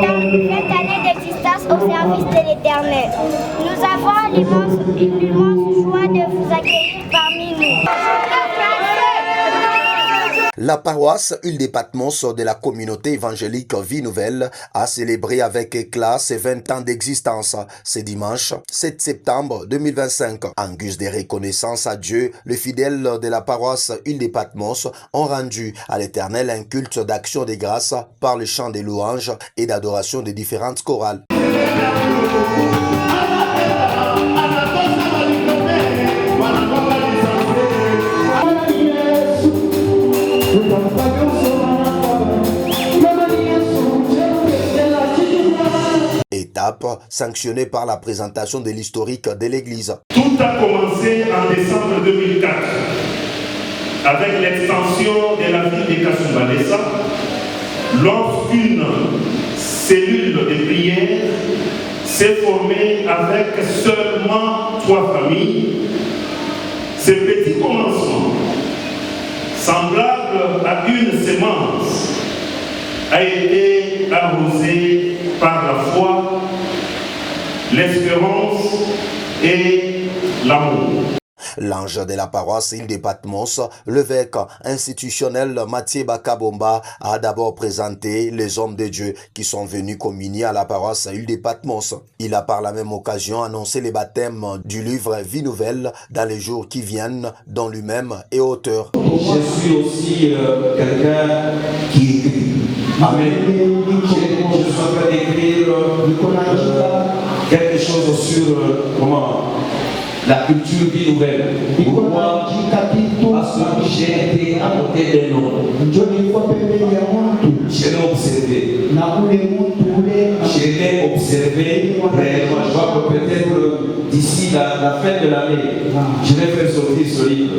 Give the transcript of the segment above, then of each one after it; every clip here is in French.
atteint 20 années d'existence au service de l'Éternel. Nous avons l'immense joie de vous accueillir parmi nous. La paroisse Huile des Patmos de la communauté évangélique Vie Nouvelle a célébré avec éclat ses 20 ans d'existence ce dimanche 7 septembre 2025. En guise de reconnaissance à Dieu, les fidèles de la paroisse Huile des Patmos ont rendu à l'Éternel un culte d'action de grâce par le chant des louanges et d'adoration des différentes chorales. Étape sanctionnée par la présentation de l'historique de l'Église. Tout a commencé en décembre 2004 avec l'extension de la ville de Kasumbalesa lorsqu'une cellule de prière s'est formée avec seulement 3 familles. Ce petit commencement, semblable à une sémence, a été arrosé par la foi, l'espérance et l'amour. L'ange de la paroisse Île des Patmos, l'évêque institutionnel Mathieu Bakabomba, a d'abord présenté les hommes de Dieu qui sont venus communier à la paroisse Île des Patmos. Il a par la même occasion annoncé les baptêmes du livre Vie Nouvelle dans les jours qui viennent, dont lui-même est auteur. Je suis aussi quelqu'un qui écrit. Amen. Je suis en train d'écrire quelque chose sur la culture vie nouvelle. Pourquoi? Parce que j'ai été à côté des noms. Je l'ai observé. Je l'ai observé réellement. Je vois que peut-être d'ici la fin de l'année, je vais faire sortir ce livre.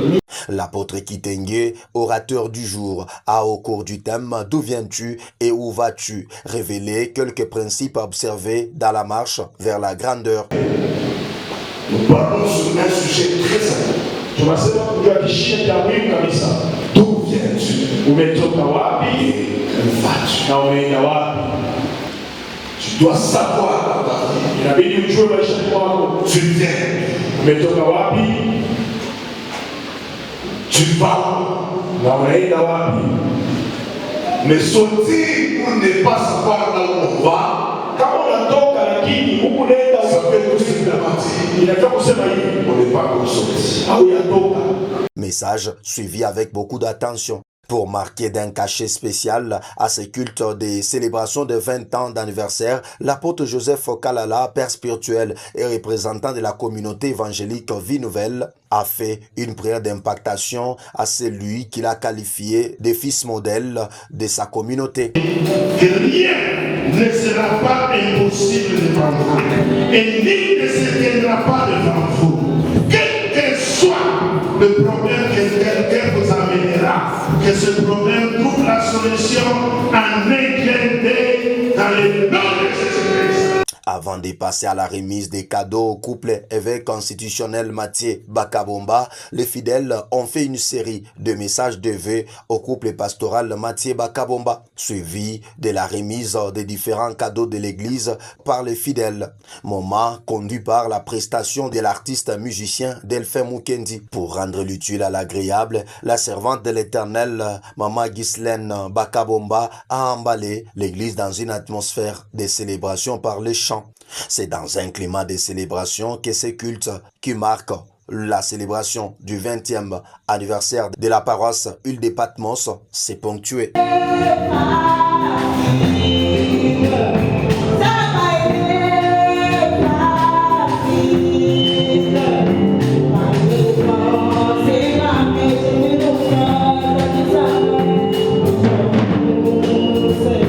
L'apôtre Kitenge, orateur du jour, a au cours du thème « D'où viens-tu et où vas-tu » révélé quelques principes à observer dans la marche vers la grandeur. Nous parlons sur un sujet très important. D'où viens-tu? Où vas-tu? Tu dois savoir. Tu viens. Tu vas. Mais sortir pour ne pas savoir là où on va. Message suivi avec beaucoup d'attention. Pour marquer d'un cachet spécial à ce culte des célébrations de 20 ans d'anniversaire, l'apôtre Joseph Kalala, père spirituel et représentant de la communauté évangélique Vie Nouvelle, a fait une prière d'impactation à celui qu'il a qualifié de fils modèle de sa communauté. Que rien ne sera pas impossible devant vous et nul ne se tiendra pas devant vous. Quel que soit le problème que quelqu'un vous amènera, que ce problème trouve la solution en un clin d'œil dans le nom de Jésus-Christ. Avant de passer à la remise des cadeaux au couple évêque constitutionnel Mathieu Bakabomba, les fidèles ont fait une série de messages de vœux au couple pastoral Mathieu Bakabomba, suivi de la remise des différents cadeaux de l'église par les fidèles. Moment conduit par la prestation de l'artiste musicien Delphin Mukendi. Pour rendre l'utile à l'agréable, la servante de l'Éternel, Maman Ghislaine Bakabomba, a emballé l'église dans une atmosphère de célébration par les chants. C'est dans un climat de célébration que ce culte qui marque la célébration du 20e anniversaire de la paroisse Huile des Patmos s'est ponctué.